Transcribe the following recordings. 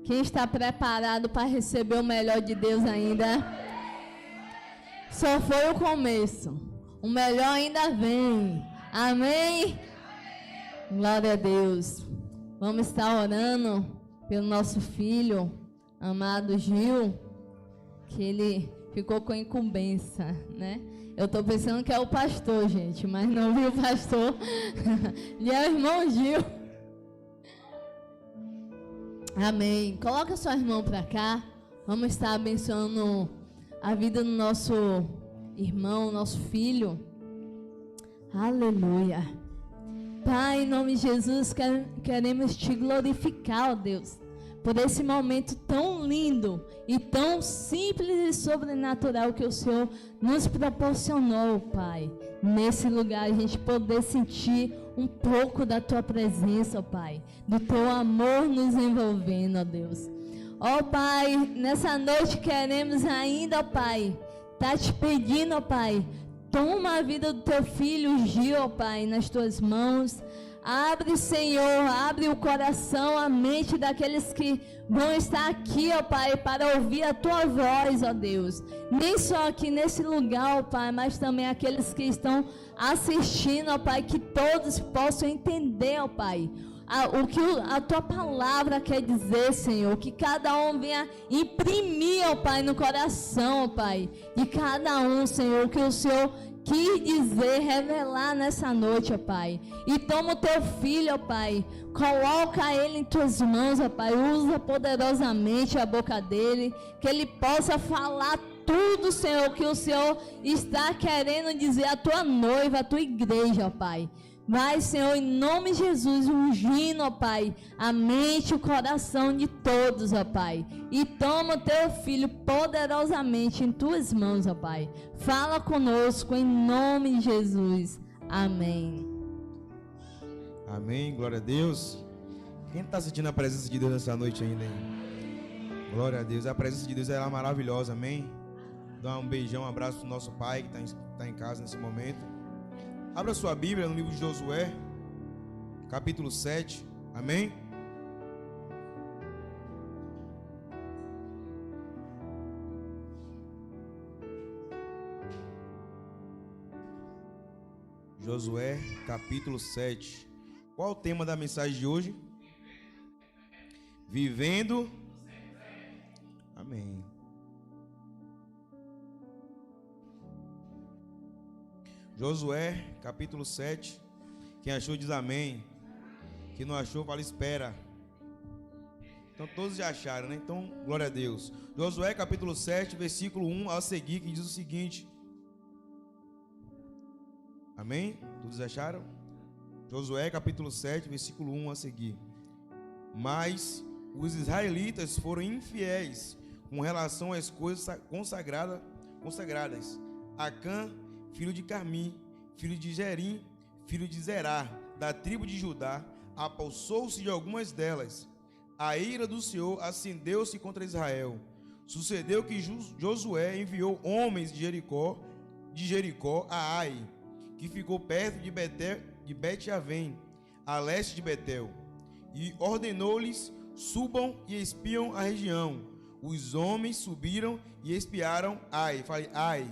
Quem está preparado para receber o melhor de Deus ainda? Só foi o começo. O melhor ainda vem. Amém? Glória a Deus. Vamos estar orando pelo nosso filho, amado Gil, que ele ficou com incumbência, né? Eu estou pensando que é o pastor, gente, mas não vi o pastor. E é o irmão Gil. Amém. Coloca suas mãos para cá. Vamos estar abençoando a vida do nosso irmão, nosso filho. Aleluia. Pai, em nome de Jesus, queremos te glorificar, ó Deus, por esse momento tão lindo e tão simples e sobrenatural que o Senhor nos proporcionou, Pai. Nesse lugar, a gente poder sentir um pouco da Tua presença, ó Pai, do Teu amor nos envolvendo, ó Deus. Ó Pai, nessa noite queremos ainda, ó Pai, tá te pedindo, ó Pai, toma a vida do Teu filho Gil, ó Pai, nas Tuas mãos. Abre, Senhor, abre o coração, a mente daqueles que vão estar aqui, ó Pai, para ouvir a Tua voz, ó Deus. Nem só aqui nesse lugar, ó Pai, mas também aqueles que estão assistindo, ó Pai, que todos possam entender, ó Pai, o que a Tua palavra quer dizer, Senhor. Que cada um venha imprimir, ó Pai, no coração, ó Pai, de cada um, Senhor, que o Senhor quis dizer, revelar nessa noite, ó Pai. E toma o Teu filho, ó Pai, coloca ele em Tuas mãos, ó Pai, usa poderosamente a boca dele, que ele possa falar tudo, Senhor, que o Senhor está querendo dizer à Tua noiva, à Tua igreja, ó Pai. Vai, Senhor, em nome de Jesus, ungindo, ó Pai, a mente e o coração de todos, ó Pai. E toma o Teu filho poderosamente em Tuas mãos, ó Pai. Fala conosco em nome de Jesus. Amém. Amém, glória a Deus. Quem está sentindo a presença de Deus nessa noite ainda, hein? Glória a Deus, a presença de Deus é maravilhosa, amém? Dá um beijão, um abraço pro nosso pai que está em casa nesse momento. Abra sua Bíblia no livro de Josué, capítulo 7, amém? Josué, capítulo 7. Qual o tema da mensagem de hoje? Vivendo. Amém. Josué, capítulo 7. Quem achou diz amém. Quem não achou, fala espera. Então todos já acharam, né? Então, glória a Deus. Josué, capítulo 7, versículo 1 a seguir, que diz o seguinte. Amém? Todos acharam? Josué, capítulo 7, versículo 1 a seguir. Mas os israelitas foram infiéis com relação às coisas consagradas. Acã, filho de Carmi, filho de Gerim, filho de Zerá, da tribo de Judá, apossou-se de algumas delas. A ira do Senhor acendeu-se contra Israel. Sucedeu que Josué enviou homens de Jericó a Ai, que ficou perto de Bet-Avém, a leste de Betel, e ordenou-lhes: subam e espiam a região. Os homens subiram e espiaram Ai. Falei, Ai.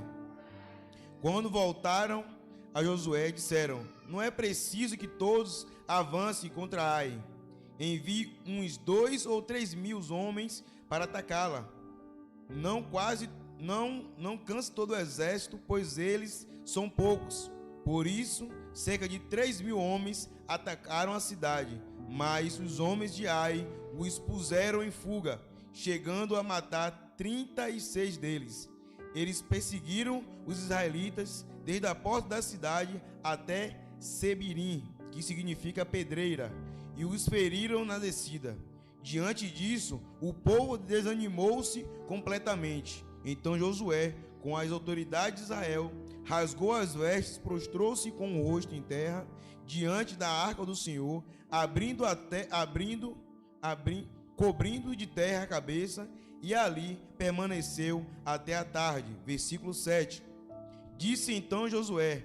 Quando voltaram a Josué, disseram: não é preciso que todos avancem contra Ai. Envie uns 2 ou 3 mil homens para atacá-la. Não canse todo o exército, pois eles são poucos. Por isso, cerca de 3 mil homens atacaram a cidade. Mas os homens de Ai os puseram em fuga, chegando a matar 36 deles. Eles perseguiram os israelitas desde a porta da cidade até Sebirim, que significa pedreira, e os feriram na descida. Diante disso, o povo desanimou-se completamente. Então Josué, com as autoridades de Israel, rasgou as vestes, prostrou-se com o rosto em terra diante da arca do Senhor, cobrindo de terra a cabeça, e ali permaneceu até a tarde. Versículo 7. Disse então Josué: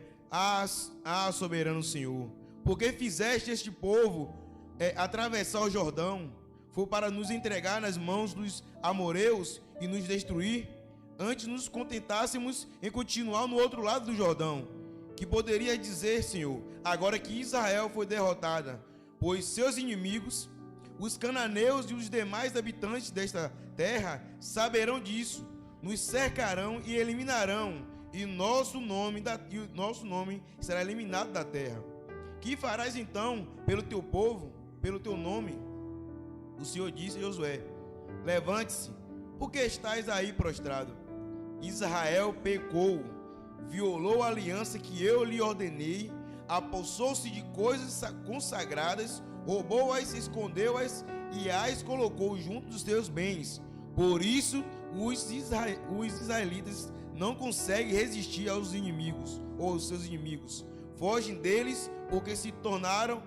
soberano Senhor, por que fizeste este povo atravessar o Jordão, foi para nos entregar nas mãos dos amoreus e nos destruir? Antes nos contentássemos em continuar no outro lado do Jordão. Que poderia dizer, Senhor, agora que Israel foi derrotada, pois seus inimigos, os cananeus e os demais habitantes desta terra, saberão disso, nos cercarão e eliminarão, e nosso nome será eliminado da terra. Que farás então pelo teu povo, pelo teu nome? O Senhor disse a Josué: levante-se, porque estás aí prostrado. Israel pecou, violou a aliança que eu lhe ordenei, apossou-se de coisas consagradas, roubou-as, escondeu-as e as colocou junto dos seus bens. Por isso, os israelitas não conseguem resistir aos inimigos, ou aos seus inimigos. Fogem deles porque se tornaram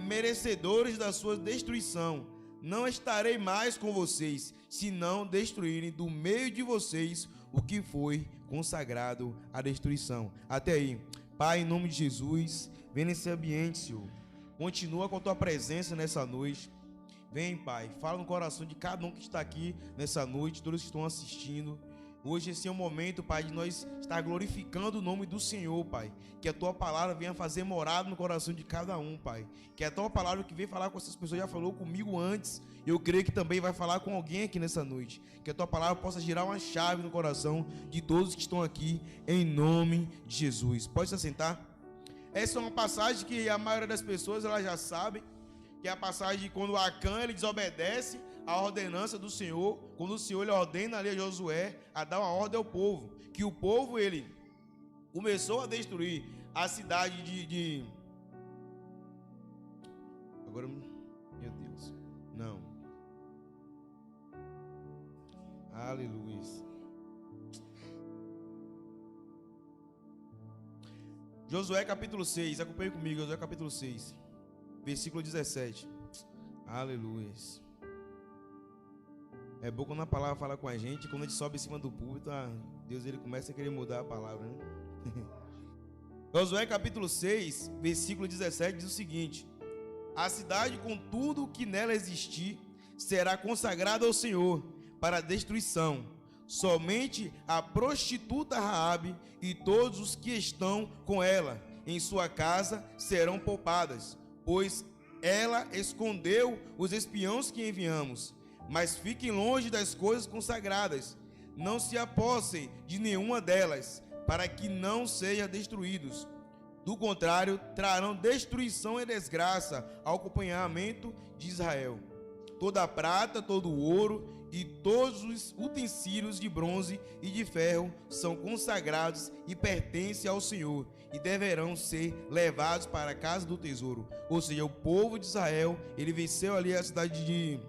merecedores da sua destruição. Não estarei mais com vocês, se não destruírem do meio de vocês o que foi consagrado à destruição. Até aí. Pai, em nome de Jesus, vem nesse ambiente, Senhor. Continua com a tua presença nessa noite. Vem, Pai, fala no coração de cada um que está aqui nessa noite, todos que estão assistindo. Hoje esse é o momento, Pai, de nós estar glorificando o nome do Senhor, Pai. Que a Tua palavra venha fazer morada no coração de cada um, Pai. Que a Tua palavra que vem falar com essas pessoas já falou comigo antes. Eu creio que também vai falar com alguém aqui nessa noite. Que a Tua palavra possa girar uma chave no coração de todos que estão aqui, em nome de Jesus. Pode se assentar? Essa é uma passagem que a maioria das pessoas elas já sabem. Que é a passagem de quando Acã ele desobedece a ordenança do Senhor, quando o Senhor ele ordena ali a Josué a dar uma ordem ao povo, que o povo ele começou a destruir a cidade de... Agora, meu Deus, não. Aleluia. Josué capítulo 6, acompanhe comigo, Josué capítulo 6, versículo 17. Aleluia. É bom quando a palavra fala com a gente, quando a gente sobe em cima do púlpito, Deus ele começa a querer mudar a palavra, né? Josué capítulo 6, versículo 17 diz o seguinte: a cidade com tudo o que nela existir será consagrada ao Senhor para destruição. Somente a prostituta Raabe e todos os que estão com ela em sua casa serão poupadas, pois ela escondeu os espiões que enviamos. Mas fiquem longe das coisas consagradas, não se apossem de nenhuma delas, para que não sejam destruídos. Do contrário, trarão destruição e desgraça ao acompanhamento de Israel. Toda a prata, todo o ouro e todos os utensílios de bronze e de ferro são consagrados e pertencem ao Senhor, e deverão ser levados para a casa do tesouro. Ou seja, o povo de Israel, ele venceu ali a cidade de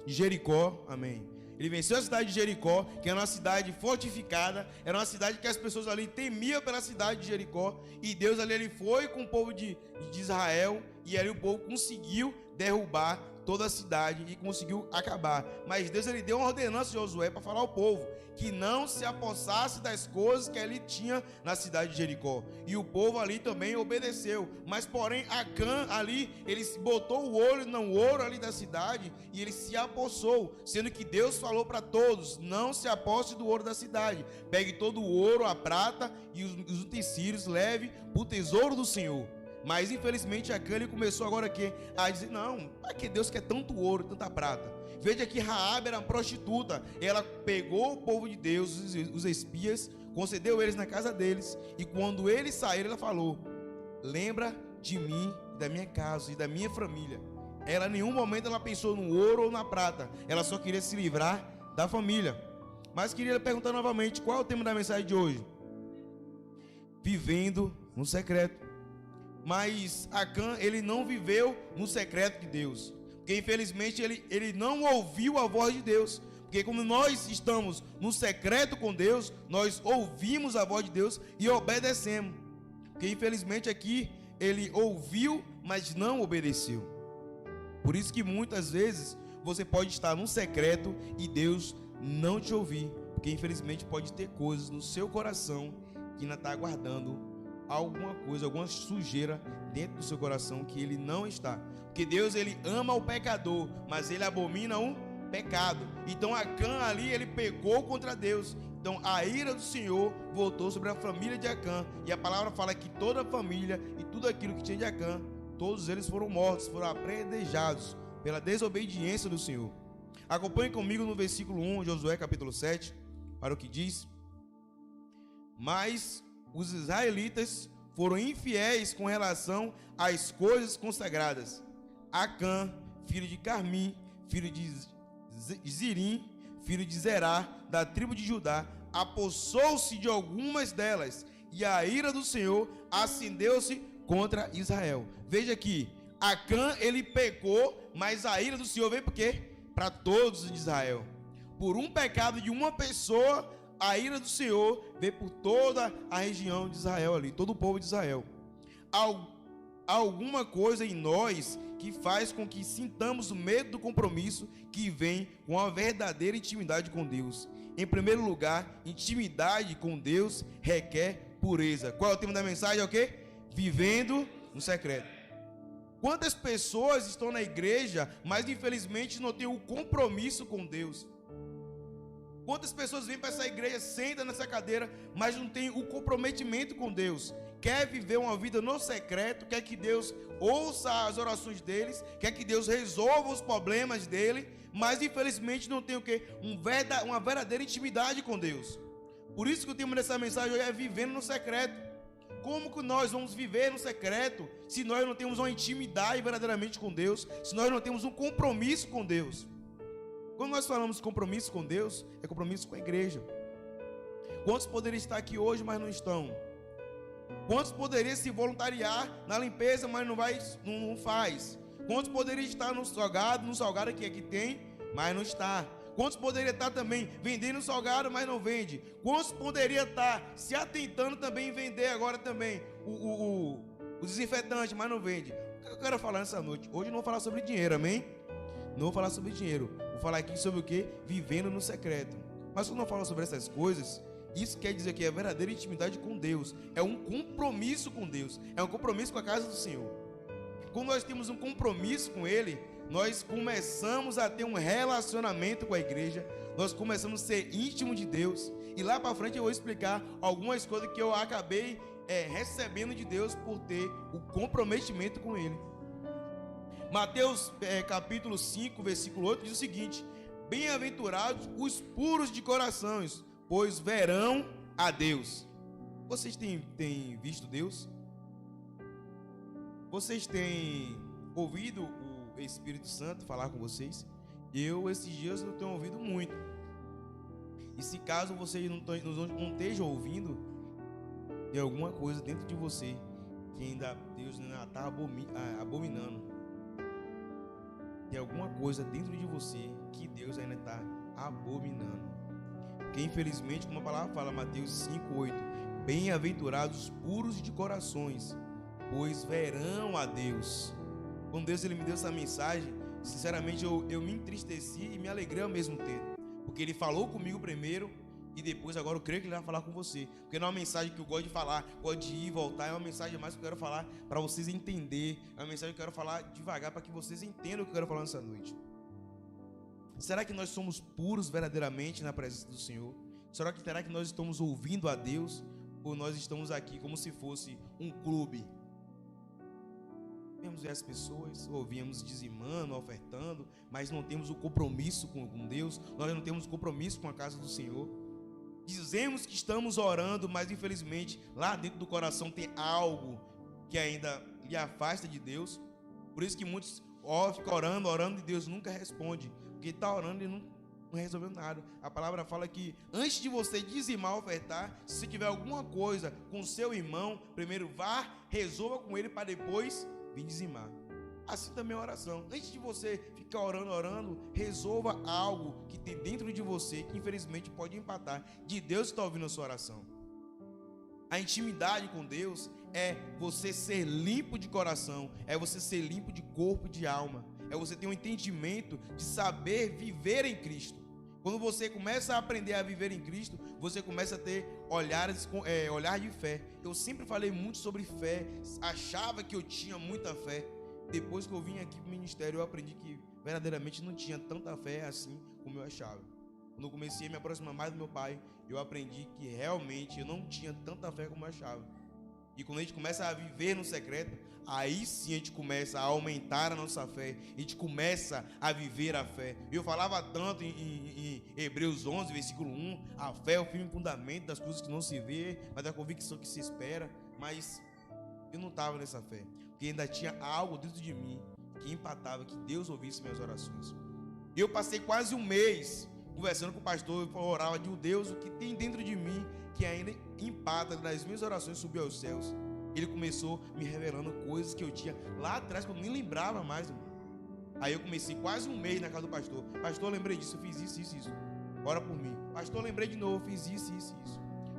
Jericó, amém. Ele venceu a cidade de Jericó, que era uma cidade fortificada, era uma cidade que as pessoas ali temiam pela cidade de Jericó, e Deus ali ele foi com o povo de Israel, e ali o povo conseguiu derrubar toda a cidade e conseguiu acabar. Mas Deus ele deu uma ordenança a Josué para falar ao povo que não se apossasse das coisas que ele tinha na cidade de Jericó. E o povo ali também obedeceu. Mas porém Acã ali, ele botou o olho no ouro ali da cidade e ele se apossou, sendo que Deus falou para todos: não se aposse do ouro da cidade. Pegue todo o ouro, a prata e os utensílios, leve para o tesouro do Senhor. Mas infelizmente Acã ele começou agora a dizer: não, para que Deus quer tanto ouro, tanta prata? Veja que Raabe era uma prostituta. Ela pegou o povo de Deus, os espias, concedeu eles na casa deles, e quando eles saíram, ela falou: lembra de mim, da minha casa e da minha família. Ela em nenhum momento ela pensou no ouro ou na prata, ela só queria se livrar da família. Mas queria perguntar novamente: qual é o tema da mensagem de hoje? Vivendo no secreto. Mas Acã, ele não viveu no secreto de Deus, porque infelizmente ele não ouviu a voz de Deus. Porque como nós estamos no secreto com Deus, nós ouvimos a voz de Deus e obedecemos. Porque infelizmente aqui ele ouviu, mas não obedeceu. Por isso que muitas vezes você pode estar no secreto e Deus não te ouvir, porque infelizmente pode ter coisas no seu coração que ainda está aguardando alguma coisa, alguma sujeira dentro do seu coração que ele não está. Porque Deus, ele ama o pecador, mas ele abomina o pecado. Então Acã ali, ele pecou contra Deus. Então a ira do Senhor voltou sobre a família de Acã. E a palavra fala que toda a família e tudo aquilo que tinha de Acã, todos eles foram mortos, foram apedrejados pela desobediência do Senhor. Acompanhe comigo no versículo 1, Josué capítulo 7, para o que diz: mas os israelitas foram infiéis com relação às coisas consagradas. Acã, filho de Carmi, filho de Zirim, filho de Zerá, da tribo de Judá, apossou-se de algumas delas, e a ira do Senhor acendeu-se contra Israel. Veja aqui, Acã, ele pecou, mas a ira do Senhor veio por quê? Para todos de Israel. Por um pecado de uma pessoa, a ira do Senhor veio por toda a região de Israel ali, todo o povo de Israel. Há alguma coisa em nós que faz com que sintamos o medo do compromisso que vem com a verdadeira intimidade com Deus. Em primeiro lugar, intimidade com Deus requer pureza. Qual é o tema da mensagem? É o quê? Vivendo no secreto. Quantas pessoas estão na igreja, mas infelizmente não têm o compromisso com Deus? Quantas pessoas vêm para essa igreja, sentam nessa cadeira, mas não tem o comprometimento com Deus? Quer viver uma vida no secreto, quer que Deus ouça as orações deles, quer que Deus resolva os problemas dele, mas infelizmente não tem o quê? Uma verdadeira intimidade com Deus. Por isso que o tema dessa mensagem hoje é vivendo no secreto. Como que nós vamos viver no secreto se nós não temos uma intimidade verdadeiramente com Deus, se nós não temos um compromisso com Deus? Quando nós falamos de compromisso com Deus, é compromisso com a igreja. Quantos poderiam estar aqui hoje, mas não estão? Quantos poderiam se voluntariar na limpeza, mas não faz? Quantos poderiam estar no salgado aqui tem, mas não está? Quantos poderiam estar também vendendo salgado, mas não vende? Quantos poderiam estar se atentando também em vender agora também o desinfetante, mas não vende? O que eu quero falar nessa noite? Hoje eu não vou falar sobre dinheiro, amém? Não vou falar sobre dinheiro. Vou falar aqui sobre o que? Vivendo no secreto. Mas quando eu falo sobre essas coisas, isso quer dizer que é verdadeira intimidade com Deus. É um compromisso com Deus. É um compromisso com a casa do Senhor. Quando nós temos um compromisso com Ele, nós começamos a ter um relacionamento com a igreja. Nós começamos a ser íntimo de Deus. E lá para frente eu vou explicar algumas coisas que eu acabei recebendo de Deus por ter o comprometimento com Ele. Mateus capítulo 5, versículo 8 diz o seguinte: bem-aventurados os puros de corações, pois verão a Deus. Vocês têm visto Deus? Vocês têm ouvido o Espírito Santo falar com vocês? Eu, esses dias, não tenho ouvido muito. E se caso vocês não estejam ouvindo, tem alguma coisa dentro de você que ainda Deus ainda está abominando. Tem alguma coisa dentro de você que Deus ainda está abominando. Porque infelizmente, como a palavra fala, Mateus 5:8, bem-aventurados os puros de corações, pois verão a Deus. Quando Deus ele me deu essa mensagem, sinceramente eu me entristeci e me alegrei ao mesmo tempo. Porque Ele falou comigo primeiro e depois agora eu creio que Ele vai falar com você. Porque não é uma mensagem que eu gosto de falar, gosto de ir e voltar, é uma mensagem mais que eu quero falar para vocês entenderem. É uma mensagem que eu quero falar devagar para que vocês entendam o que eu quero falar nessa noite. Será que nós somos puros verdadeiramente na presença do Senhor? Será que nós estamos ouvindo a Deus? Ou nós estamos aqui como se fosse um clube? Vemos ver as pessoas, ouvimos dizimando, ofertando, mas não temos o compromisso com Deus, nós não temos compromisso com a casa do Senhor. Dizemos que estamos orando, mas infelizmente lá dentro do coração tem algo que ainda lhe afasta de Deus. Por isso que muitos ficam orando e Deus nunca responde, porque está orando e não resolveu nada. A palavra fala que antes de você dizimar, ofertar, se tiver alguma coisa com seu irmão, primeiro vá, resolva com ele para depois vir dizimar. Assim também é a oração. Antes de você ficar orando, resolva algo que tem dentro de você que infelizmente pode empatar de Deus que está ouvindo a sua oração. A intimidade com Deus é você ser limpo de coração, é você ser limpo de corpo e de alma, é você ter um entendimento de saber viver em Cristo. Quando você começa a aprender a viver em Cristo, você começa a ter olhar de fé. Eu sempre falei muito sobre fé, achava que eu tinha muita fé. Depois que eu vim aqui para o ministério, eu aprendi que verdadeiramente não tinha tanta fé assim como eu achava. Quando eu comecei a me aproximar mais do meu pai, eu aprendi que realmente eu não tinha tanta fé como eu achava. E quando a gente começa a viver no secreto, aí sim a gente começa a aumentar a nossa fé, a gente começa a viver a fé. Eu falava tanto em Hebreus 11, versículo 1, a fé é o firme fundamento das coisas que não se vê, mas da convicção que se espera. Mas eu não estava nessa fé, porque ainda tinha algo dentro de mim que empatava que Deus ouvisse minhas orações. Eu passei quase um mês conversando com o pastor, eu orava de Deus, o que tem dentro de mim que ainda empata nas minhas orações subir aos céus. Ele começou me revelando coisas que eu tinha lá atrás, que eu nem lembrava mais, irmão. Aí eu comecei quase um mês na casa do pastor. Pastor, eu lembrei disso, eu fiz isso. Ora por mim. Pastor, eu lembrei de novo, eu fiz isso.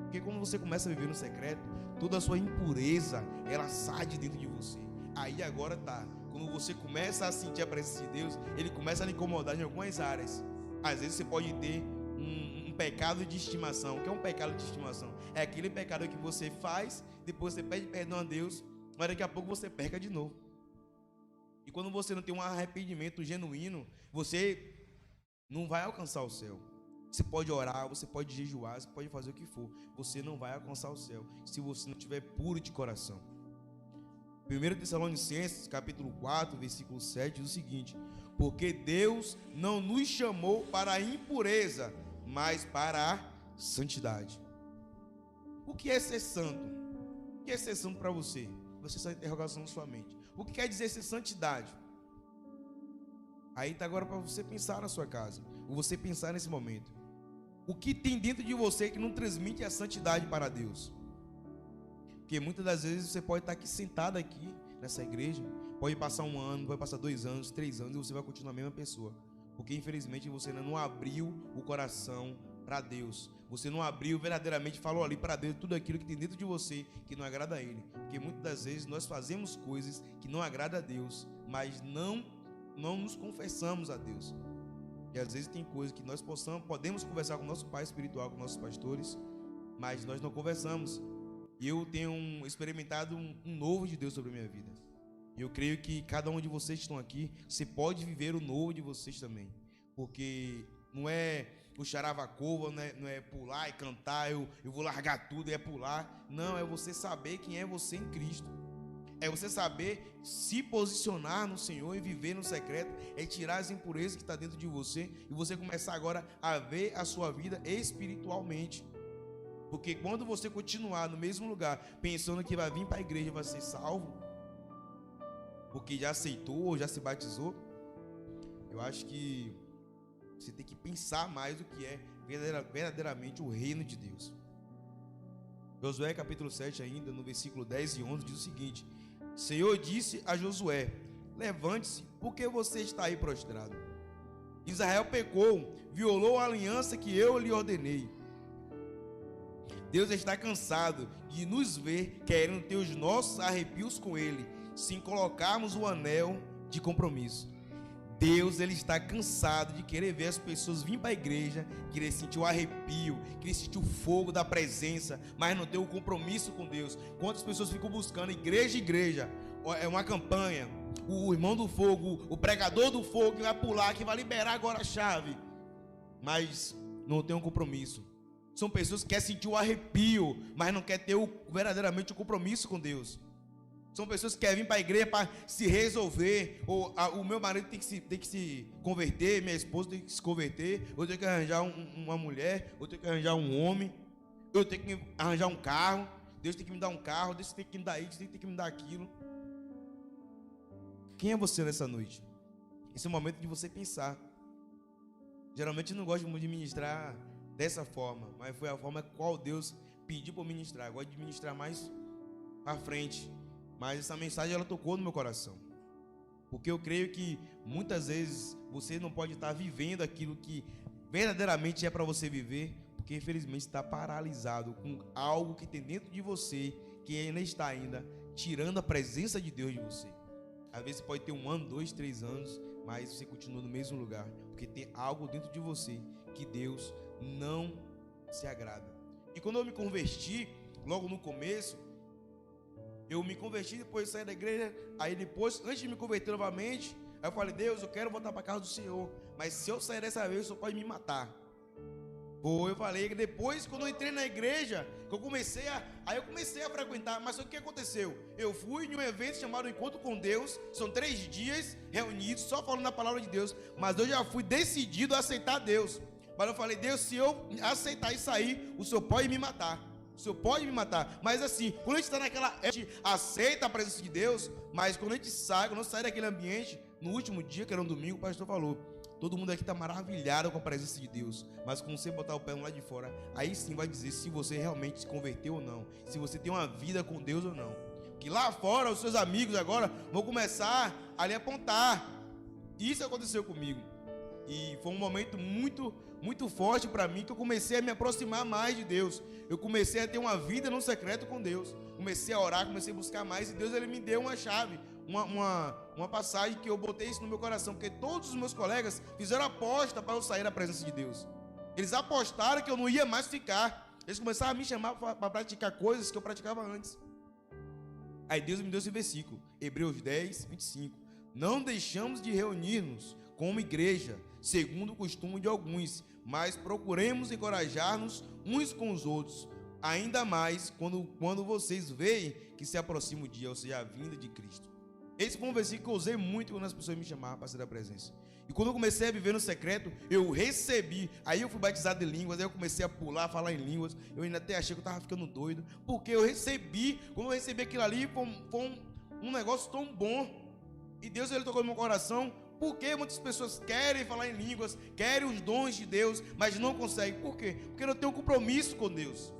Porque quando você começa a viver no secreto, toda a sua impureza, ela sai de dentro de você. Aí agora tá. Quando você começa a sentir a presença de Deus, Ele começa a lhe incomodar em algumas áreas. Às vezes você pode ter um pecado de estimação. O que é um pecado de estimação? É aquele pecado que você faz, depois você pede perdão a Deus, mas daqui a pouco você peca de novo. E quando você não tem um arrependimento genuíno, você não vai alcançar o céu. Você pode orar, você pode jejuar, você pode fazer o que for, você não vai alcançar o céu se você não estiver puro de coração. 1 Tessalonicenses, capítulo 4, versículo 7, diz o seguinte: porque Deus não nos chamou para a impureza, mas para a santidade. O que é ser santo? O que é ser santo para você? Você essa interrogação na sua mente. O que quer dizer ser santidade? Aí está agora para você pensar na sua casa, ou você pensar nesse momento. O que tem dentro de você que não transmite a santidade para Deus? Porque muitas das vezes você pode estar aqui sentado aqui nessa igreja, pode passar um ano, pode passar 2 anos, 3 anos, e você vai continuar a mesma pessoa. Porque infelizmente você ainda não abriu o coração para Deus. Você não abriu verdadeiramente, falou ali para Deus tudo aquilo que tem dentro de você que não agrada a Ele. Porque muitas das vezes nós fazemos coisas que não agrada a Deus, mas não nos confessamos a Deus. E às vezes tem coisas que nós podemos conversar com o nosso pai espiritual, com nossos pastores, mas nós não conversamos. E eu tenho experimentado um novo de Deus sobre a minha vida. E eu creio que cada um de vocês que estão aqui, você pode viver o novo de vocês também. Porque não é o charavacova, não é pular e cantar, eu vou largar tudo e é pular. Não, é você saber quem é você em Cristo. É você saber se posicionar no Senhor e viver no secreto. É tirar as impurezas que estão dentro de você. E você começar agora a ver a sua vida espiritualmente. Porque quando você continuar no mesmo lugar, pensando que vai vir para a igreja e vai ser salvo, porque já aceitou ou já se batizou, eu acho que você tem que pensar mais do que é verdadeiramente o reino de Deus. Josué capítulo 7 ainda, no versículo 10 e 11, diz o seguinte: Senhor disse a Josué: levante-se, porque você está aí prostrado. Israel pecou, violou a aliança que eu lhe ordenei. Deus está cansado de nos ver querendo ter os nossos arrepios com Ele, sem colocarmos o anel de compromisso. Deus, Ele está cansado de querer ver as pessoas vir para a igreja, querer sentir o arrepio, querer sentir o fogo da presença, mas não ter o compromisso com Deus. Quantas pessoas ficam buscando igreja, é uma campanha, o irmão do fogo, o pregador do fogo que vai pular, que vai liberar agora a chave, mas não tem um compromisso. São pessoas que querem sentir o arrepio, mas não querem ter verdadeiramente o compromisso com Deus. São pessoas que querem vir para a igreja para se resolver. Ou o meu marido tem que se converter, minha esposa tem que se converter, eu tenho que arranjar uma mulher, eu tenho que arranjar um homem, eu tenho que arranjar um carro, Deus tem que me dar um carro, Deus tem que me dar isso, Deus tem que me dar aquilo. Quem é você nessa noite? Esse é o momento de você pensar. Geralmente eu não gosto muito de ministrar dessa forma, mas foi a forma qual Deus pediu para eu ministrar. Eu gosto de ministrar mais à frente, mas essa mensagem ela tocou no meu coração, porque eu creio que muitas vezes você não pode estar vivendo aquilo que verdadeiramente é para você viver, porque infelizmente está paralisado com algo que tem dentro de você, que ainda está tirando a presença de Deus de você. Às vezes você pode ter 1 ano, 2, 3 anos, mas você continua no mesmo lugar, porque tem algo dentro de você que Deus não se agrada. E quando eu me converti, logo no começo, eu me converti, depois saí da igreja, aí depois, antes de me converter novamente, aí eu falei: Deus, eu quero voltar para a casa do Senhor, mas se eu sair dessa vez, o Senhor pode me matar. Pô, eu falei que depois, quando eu entrei na igreja, que eu comecei a frequentar, mas o que aconteceu? Eu fui em um evento chamado Encontro com Deus, são 3 dias reunidos, só falando a palavra de Deus, mas eu já fui decidido a aceitar Deus. Mas eu falei: Deus, se eu aceitar e sair, o Senhor pode me matar. O Senhor pode me matar. Mas assim, quando a gente está naquela, a gente aceita a presença de Deus, mas quando a gente sai, quando eu saio daquele ambiente, no último dia, que era um domingo, o pastor falou: todo mundo aqui está maravilhado com a presença de Deus, mas quando você botar o pé lá de fora, aí sim vai dizer se você realmente se converteu ou não, se você tem uma vida com Deus ou não. Que lá fora, os seus amigos agora vão começar a lhe apontar. Isso aconteceu comigo. E foi um momento muito forte para mim, que eu comecei a me aproximar mais de Deus. Eu comecei a ter uma vida no secreto com Deus. Comecei a orar, comecei a buscar mais, e Deus, ele me deu uma chave, uma passagem que eu botei isso no meu coração, porque todos os meus colegas fizeram aposta para eu sair da presença de Deus. Eles apostaram que eu não ia mais ficar. Eles começaram a me chamar para praticar coisas que eu praticava antes. Aí Deus me deu esse versículo, Hebreus 10, 25. Não deixamos de reunir-nos como igreja, segundo o costume de alguns, mas procuremos encorajar-nos uns com os outros, ainda mais quando vocês veem que se aproxima o dia, ou seja, a vinda de Cristo. Esse foi um versículo que eu usei muito quando as pessoas me chamavam para ser da presença. E quando eu comecei a viver no secreto, eu recebi. Aí eu fui batizado em línguas, aí eu comecei a pular, a falar em línguas. Eu ainda até achei que eu estava ficando doido, porque eu recebi. Quando eu recebi aquilo ali, foi um negócio tão bom. E Deus, ele tocou no meu coração. Porque muitas pessoas querem falar em línguas, querem os dons de Deus, mas não conseguem. Por quê? Porque não tem um compromisso com Deus.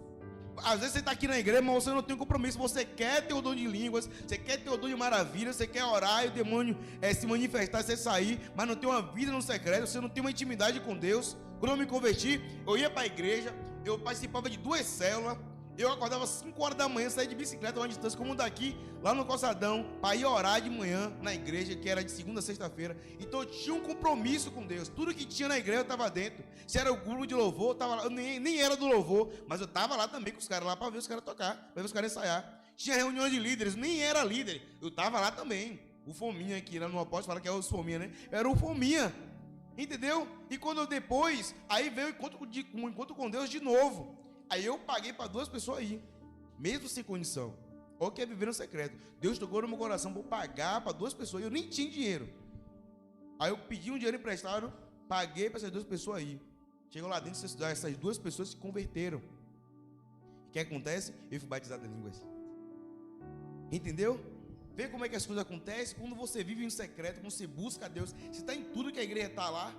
Às vezes você está aqui na igreja, mas você não tem um compromisso. Você quer ter o dom de línguas, você quer ter o dom de maravilha, você quer orar e o demônio se manifestar, você sair, mas não tem uma vida no secreto, você não tem uma intimidade com Deus. Quando eu me converti, eu ia para a igreja, eu participava de 2 células. Eu acordava às 5 horas da manhã, saía de bicicleta uma distância como daqui, lá no Calçadão, para ir orar de manhã na igreja, que era de segunda a sexta-feira. Então eu tinha um compromisso com Deus. Tudo que tinha na igreja eu estava dentro. Se era o grupo de louvor, eu estava lá. Eu nem era do louvor, mas eu estava lá também com os caras lá para ver os caras tocar, para ver os caras ensaiar. Tinha reuniões de líderes, nem era líder, eu estava lá também. O Fominha aqui, lá no apóstolo, fala que é o Fominha, né? Era o Fominha, entendeu? E quando eu depois, aí veio um encontro com Deus de novo. Aí eu paguei para 2 pessoas aí, mesmo sem condição. Olha o que é viver no secreto. Deus tocou no meu coração para pagar para 2 pessoas. Eu nem tinha dinheiro. Aí eu pedi um dinheiro emprestado, paguei para essas 2 pessoas aí. Chegou lá dentro, essas 2 pessoas se converteram. O que acontece? Eu fui batizado em línguas. Entendeu? Vê como é que as coisas acontecem quando você vive em secreto, quando você busca a Deus. Você está em tudo que a igreja está lá.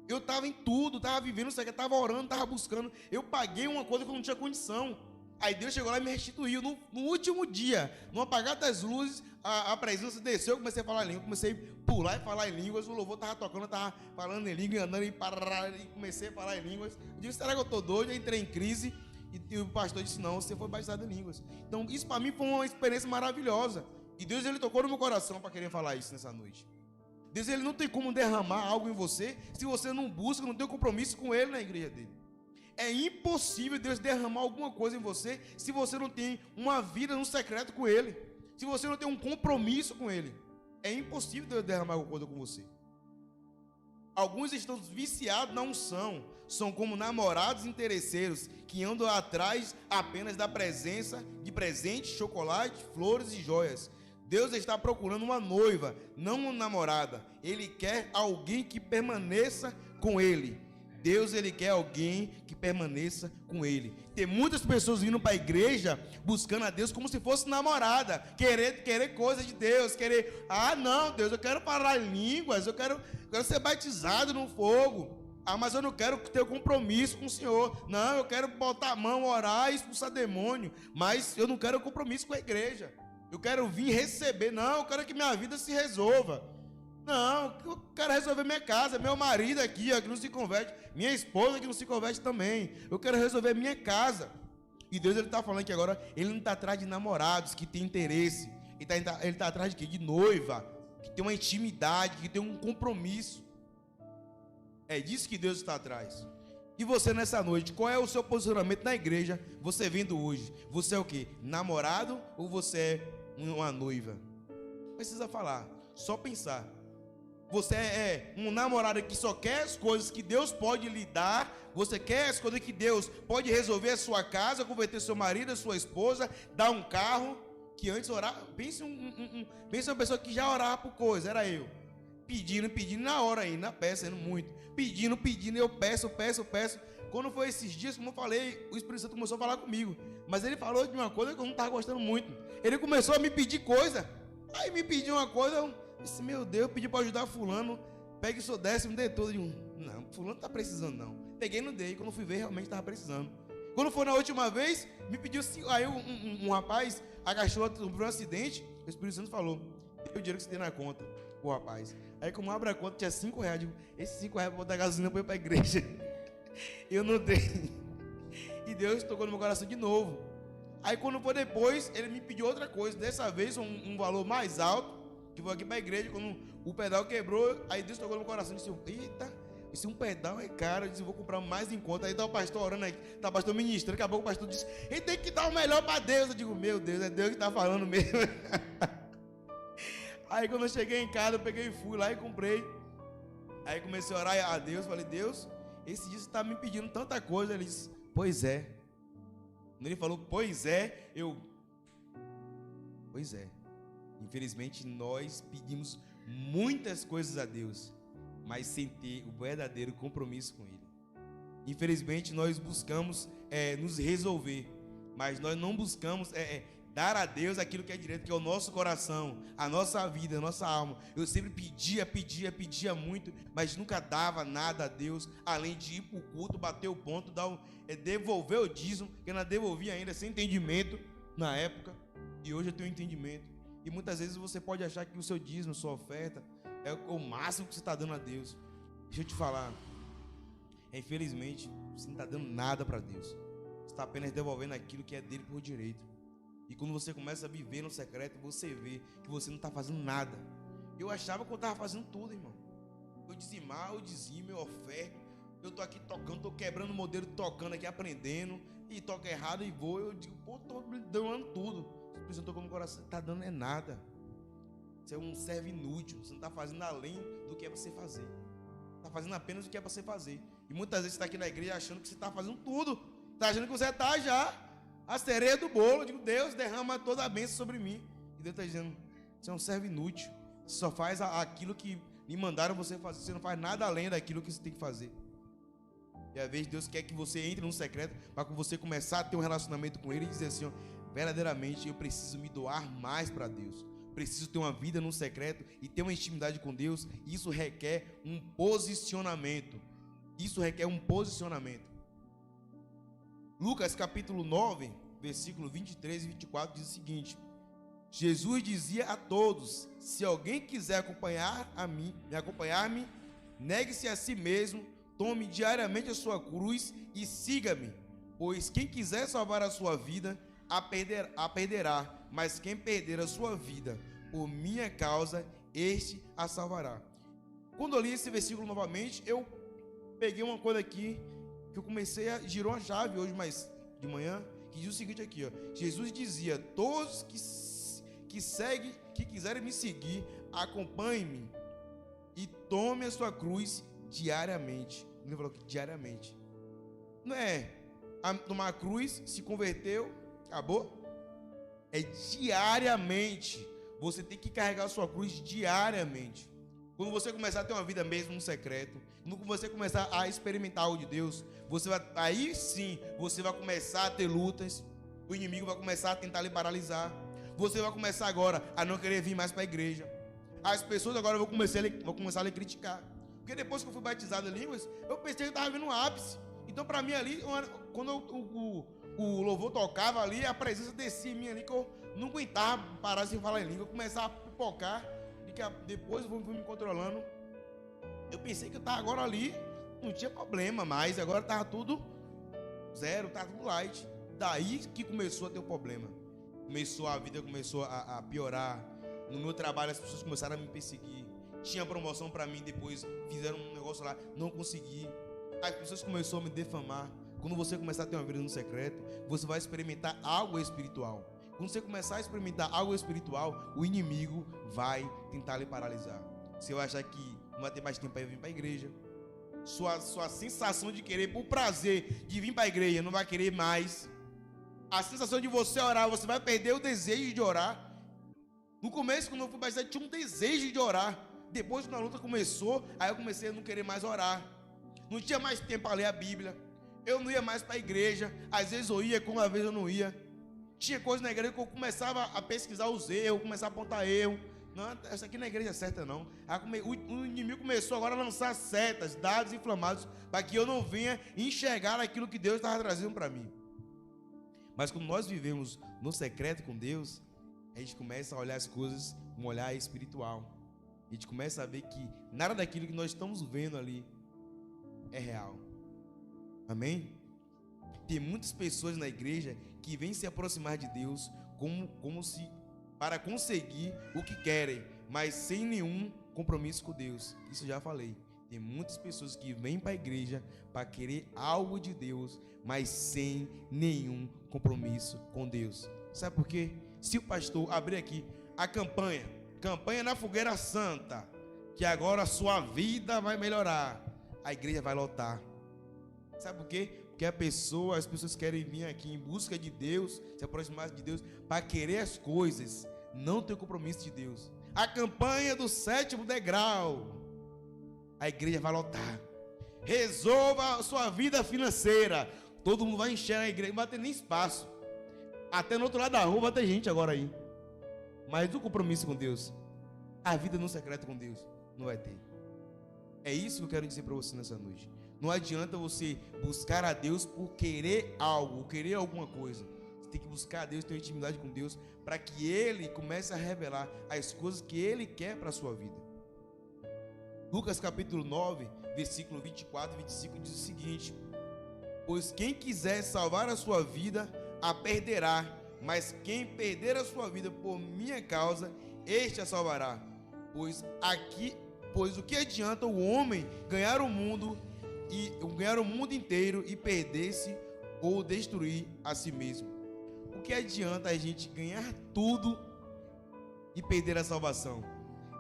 Eu estava em tudo, estava vivendo isso aqui, estava orando, estava buscando. Eu paguei uma coisa que eu não tinha condição. Aí Deus chegou lá e me restituiu. No último dia, no apagar das luzes, a presença desceu. Eu comecei a falar em língua, comecei a pular e falar em línguas. O louvor estava tocando, eu estava falando em língua, andando e comecei a falar em línguas. Eu disse: será que eu estou doido? Eu entrei em crise. E o pastor disse: não, você foi batizado em línguas. Então isso para mim foi uma experiência maravilhosa. E Deus, ele tocou no meu coração para querer falar isso nessa noite. Deus, ele não tem como derramar algo em você se você não busca, não tem um compromisso com ele na igreja dele. É impossível Deus derramar alguma coisa em você se você não tem uma vida no secreto com ele, se você não tem um compromisso com ele. É impossível Deus derramar alguma coisa com você. Alguns estão viciados na unção, são como namorados interesseiros que andam atrás apenas da presença de presentes, chocolate, flores e joias. Deus está procurando uma noiva, não uma namorada. Ele quer alguém que permaneça com ele. Deus, ele quer alguém que permaneça com ele. Tem muitas pessoas vindo para a igreja buscando a Deus como se fosse namorada, querer coisas de Deus, não, Deus, eu quero falar em línguas, eu quero ser batizado no fogo. Mas eu não quero ter compromisso com o Senhor. Não, eu quero botar a mão, orar e expulsar demônio, mas eu não quero compromisso com a igreja. Eu quero vir receber. Não, eu quero que minha vida se resolva. Não, eu quero resolver minha casa, meu marido aqui, ó, que não se converte, minha esposa que não se converte também. Eu quero resolver minha casa. E Deus, ele está falando que agora ele não está atrás de namorados que tem interesse. Ele está atrás de quê? De noiva que tem uma intimidade, que tem um compromisso. É disso que Deus está atrás. E você nessa noite, qual é o seu posicionamento na igreja? Você vendo hoje, você é o quê? Namorado ou você é uma noiva? Não precisa falar, só pensar. Você é um namorado que só quer as coisas que Deus pode lhe dar. Você quer as coisas que Deus pode resolver a sua casa, converter seu marido, a sua esposa, dar um carro. Que antes orava, pense uma pessoa que já orava por coisa, era eu. Pedindo na hora aí, na peça, indo muito. Pedindo, eu peço. Quando foi esses dias, como eu falei, o Espírito Santo começou a falar comigo. Mas ele falou de uma coisa que eu não estava gostando muito. Ele começou a me pedir coisa. Aí me pediu uma coisa, eu disse, meu Deus, pedi para ajudar fulano. Pegue o seu décimo, dê todo. Eu digo, não, fulano não está precisando não. Peguei e não dei, quando fui ver, realmente estava precisando. Quando foi na última vez, me pediu, aí um rapaz agachou por um acidente, o Espírito Santo falou, dê o dinheiro que você tem na conta, o rapaz. Aí como abre a conta, tinha R$5, eu digo, esses R$5 para botar gasolina para ir para a igreja. Eu não dei. E Deus tocou no meu coração de novo. Aí quando foi depois, ele me pediu outra coisa, dessa vez um valor mais alto, que foi aqui para a igreja, quando o pedal quebrou, aí Deus tocou no meu coração e disse, eita, esse um pedal é caro, eu disse, vou comprar mais em conta. Aí tá o pastor orando aqui, tá o pastor ministrando, daqui a pouco o pastor disse, ele tem que dar o melhor para Deus. Eu digo, meu Deus, é Deus que tá falando mesmo. Aí quando eu cheguei em casa, eu peguei e fui lá e comprei. Aí comecei a orar a Deus, falei, Deus, esse dia você está me pedindo tanta coisa. Ele disse, pois é. Quando ele falou, pois é, pois é. Infelizmente nós pedimos muitas coisas a Deus, mas sem ter o verdadeiro compromisso com Ele. Infelizmente nós buscamos nos resolver, mas nós não buscamos dar a Deus aquilo que é direito, que é o nosso coração, a nossa vida, a nossa alma. Eu sempre pedia muito, mas nunca dava nada a Deus, além de ir para o culto, bater o ponto, devolver o dízimo, que eu não devolvia ainda, sem entendimento na época, e hoje eu tenho entendimento. E muitas vezes você pode achar que o seu dízimo, sua oferta, é o máximo que você está dando a Deus. Deixa eu te falar, infelizmente, você não está dando nada para Deus. Você está apenas devolvendo aquilo que é dele por direito. E quando você começa a viver no secreto, você vê que você não está fazendo nada. Eu achava que eu estava fazendo tudo, irmão. Eu dizimar, eu dizimo, eu oferto. Eu estou aqui tocando, estou quebrando o modelo, tocando aqui, aprendendo. E toca errado e vou. Eu digo, pô, estou dando tudo. O Espírito Santo tocou no coração, está dando é nada. Você é um servo inútil. Você não está fazendo além do que é para você fazer. Está fazendo apenas o que é para você fazer. E muitas vezes você está aqui na igreja achando que você está fazendo tudo. Está achando que você está já a cereja do bolo. Eu digo, Deus, derrama toda a bênção sobre mim. E Deus está dizendo, você é um servo inútil. Você só faz aquilo que lhe mandaram você fazer. Você não faz nada além daquilo que você tem que fazer. E às vezes Deus quer que você entre no secreto para que você começar a ter um relacionamento com Ele e dizer assim, ó, verdadeiramente eu preciso me doar mais para Deus. Preciso ter uma vida no secreto e ter uma intimidade com Deus. Isso requer um posicionamento. Isso requer um posicionamento. Lucas capítulo 9, versículo 23 e 24 diz o seguinte: Jesus dizia a todos: se alguém quiser acompanhar-me, negue-se a si mesmo, tome diariamente a sua cruz e siga-me. Pois quem quiser salvar a sua vida, a perderá, mas quem perder a sua vida por minha causa, este a salvará. Quando eu li esse versículo novamente, eu peguei uma coisa aqui que eu comecei a girar uma chave hoje, mais de manhã, que diz o seguinte aqui, ó: Jesus dizia: todos que quiserem me seguir, acompanhe-me e tome a sua cruz diariamente. Ele falou que diariamente. Não é tomar a cruz, se converteu, acabou. É diariamente. Você tem que carregar a sua cruz diariamente. Quando você começar a ter uma vida mesmo no secreto, quando você começar a experimentar algo de Deus, aí sim você vai começar a ter lutas. O inimigo vai começar a tentar lhe paralisar. Você vai começar agora a não querer vir mais para a igreja. As pessoas agora vão começar a lhe criticar. Porque depois que eu fui batizado em línguas, eu pensei que eu estava vendo um ápice. Então para mim ali, quando o louvor tocava ali, a presença descia em mim ali, que eu não aguentava parar sem falar em língua. Eu começava a pipocar, e que depois eu fui me controlando. Eu pensei que eu estava agora ali, não tinha problema mais, agora estava tudo zero, estava tudo light. Daí que começou a ter o problema. A vida começou a piorar, No meu trabalho as pessoas começaram a me perseguir. Tinha promoção para mim, depois fizeram um negócio lá, não consegui. As pessoas começaram a me defamar. Quando você começar a ter uma vida no secreto, você vai experimentar algo espiritual. Quando você começar a experimentar algo espiritual, o inimigo vai tentar lhe paralisar. Você vai achar que não vai ter mais tempo para vir para a igreja. Sua sensação de querer, por prazer de vir para a igreja, não vai querer mais. A sensação de você orar, você vai perder o desejo de orar. No começo, quando eu fui batizado, tinha um desejo de orar. Depois, quando a luta começou, aí eu comecei a não querer mais orar. Não tinha mais tempo para ler a Bíblia. Eu não ia mais para a igreja. Às vezes eu ia, como às vezes eu não ia. Tinha coisas na igreja que eu começava a pesquisar os erros, começava a apontar erro. Não, essa aqui não é igreja certa não. O inimigo começou agora a lançar setas, dados inflamados, para que eu não venha enxergar aquilo que Deus estava trazendo para mim. Mas quando nós vivemos no secreto com Deus, a gente começa a olhar as coisas com um olhar espiritual. A gente começa a ver que nada daquilo que nós estamos vendo ali é real. Amém? Tem muitas pessoas na igreja que vêm se aproximar de Deus como se para conseguir o que querem, mas sem nenhum compromisso com Deus. Isso eu já falei. Tem muitas pessoas que vêm para a igreja para querer algo de Deus, mas sem nenhum compromisso com Deus. Sabe por quê? Se o pastor abrir aqui a campanha na fogueira santa, que agora a sua vida vai melhorar, a igreja vai lotar. Sabe por quê? Porque as pessoas querem vir aqui em busca de Deus, se aproximar de Deus, para querer as coisas, não ter compromisso de Deus. A campanha do 7º degrau, a igreja vai lotar. Resolva a sua vida financeira, todo mundo vai encher a igreja, não vai ter nem espaço. Até no outro lado da rua vai ter gente agora aí. Mas o compromisso com Deus, a vida no secreto com Deus, não vai ter. É isso que eu quero dizer para você nessa noite. Não adianta você buscar a Deus por querer algo, querer alguma coisa. Você tem que buscar a Deus, ter intimidade com Deus, para que Ele comece a revelar as coisas que Ele quer para a sua vida. Lucas capítulo 9, versículo 24 e 25 diz o seguinte: pois quem quiser salvar a sua vida, a perderá, mas quem perder a sua vida por minha causa, este a salvará. Pois o que adianta o homem ganhar o mundo inteiro e perder-se ou destruir a si mesmo? O que adianta a gente ganhar tudo e perder a salvação?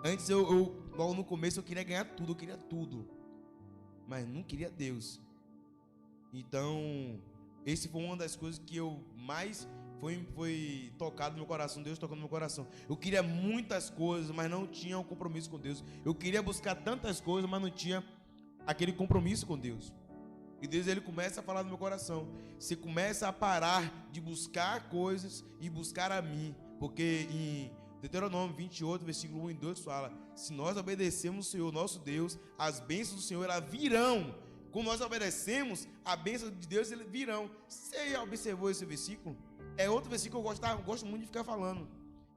Antes logo no começo eu queria ganhar tudo, eu queria tudo, mas não queria Deus. Então, esse foi uma das coisas que eu mais foi tocado no meu coração, Deus tocando no meu coração. Eu queria muitas coisas, mas não tinha um compromisso com Deus. Eu queria buscar tantas coisas, mas não tinha aquele compromisso com Deus. E Deus, Ele começa a falar no meu coração. Você começa a parar de buscar coisas e buscar a mim. Porque em Deuteronômio 28, versículo 1 e 2 fala: se nós obedecemos o Senhor nosso Deus, as bênçãos do Senhor elas virão. Quando nós obedecemos, a bênção de Deus elas virão. Você já observou esse versículo? É outro versículo que eu gosto muito de ficar falando.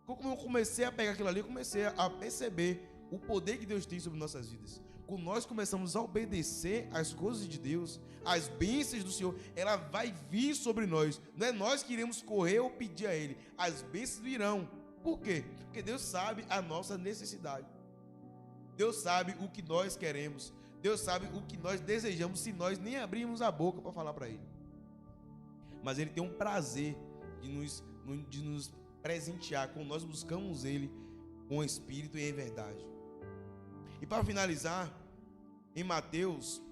Quando eu comecei a pegar aquilo ali, eu comecei a perceber o poder que Deus tem sobre nossas vidas. Quando nós começamos a obedecer às coisas de Deus, as bênçãos do Senhor, ela vai vir sobre nós. Não é nós que iremos correr ou pedir a Ele. As bênçãos virão. Por quê? Porque Deus sabe a nossa necessidade. Deus sabe o que nós queremos. Deus sabe o que nós desejamos, se nós nem abrirmos a boca para falar para Ele. Mas Ele tem um prazer de nos presentear quando nós buscamos Ele com espírito e em verdade. E para finalizar, em Mateus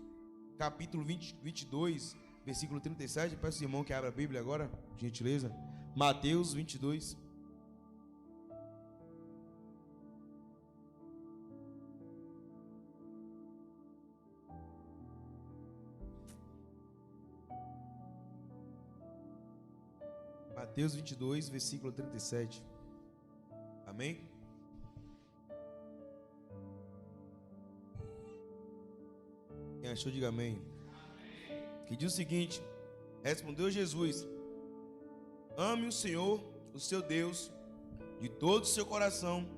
capítulo 22, versículo 37, peço ao irmão que abra a Bíblia agora, por gentileza. Mateus 22. Mateus 22, versículo 37. Amém? Quem achou, diga amém. Que diz o seguinte: respondeu Jesus: ame o Senhor, o seu Deus, de todo o seu coração,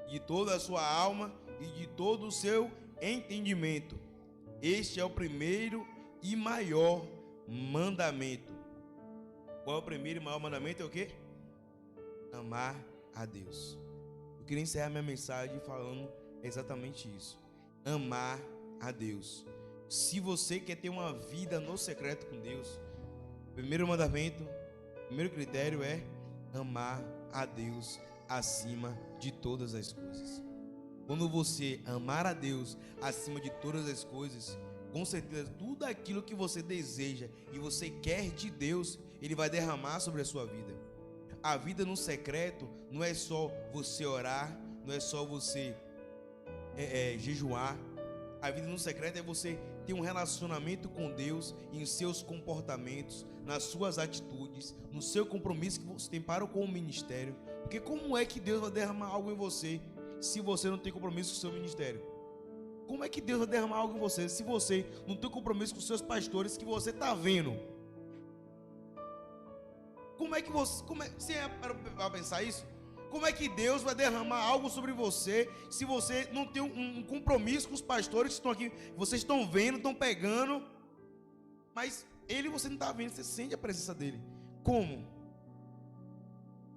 de toda a sua alma e de todo o seu entendimento. Este é o primeiro e maior mandamento. Qual é o primeiro e maior mandamento? É o quê? Amar a Deus. O Eu queria encerrar minha mensagem falando exatamente isso. Amar a Deus. Se você quer ter uma vida no secreto com Deus, o primeiro mandamento, o primeiro critério é amar a Deus acima de todas as coisas. Quando você amar a Deus acima de todas as coisas, com certeza tudo aquilo que você deseja e você quer de Deus, Ele vai derramar sobre a sua vida. A vida no secreto não é só você orar, não é só você jejuar. A vida no secreto é você ter um relacionamento com Deus em seus comportamentos, nas suas atitudes, no seu compromisso que você tem para com o ministério. Porque como é que Deus vai derramar algo em você se você não tem compromisso com o seu ministério? Como é que Deus vai derramar algo em você se você não tem compromisso com os seus pastores que você está vendo? Você é para pensar isso? Como é que Deus vai derramar algo sobre você se você não tem um compromisso com os pastores que estão aqui? Vocês estão vendo, estão pegando, mas você não está vendo, você sente a presença dele. Como?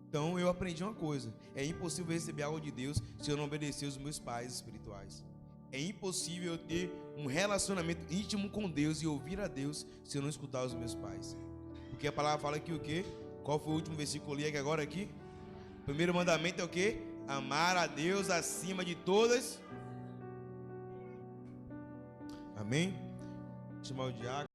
Então eu aprendi uma coisa: é impossível receber algo de Deus se eu não obedecer os meus pais espirituais. É impossível eu ter um relacionamento íntimo com Deus e ouvir a Deus se eu não escutar os meus pais. Porque a palavra fala que o quê? Qual foi o último versículo que eu li agora aqui? O primeiro mandamento é o quê? Amar a Deus acima de todas. Amém? Vou chamar o diácono.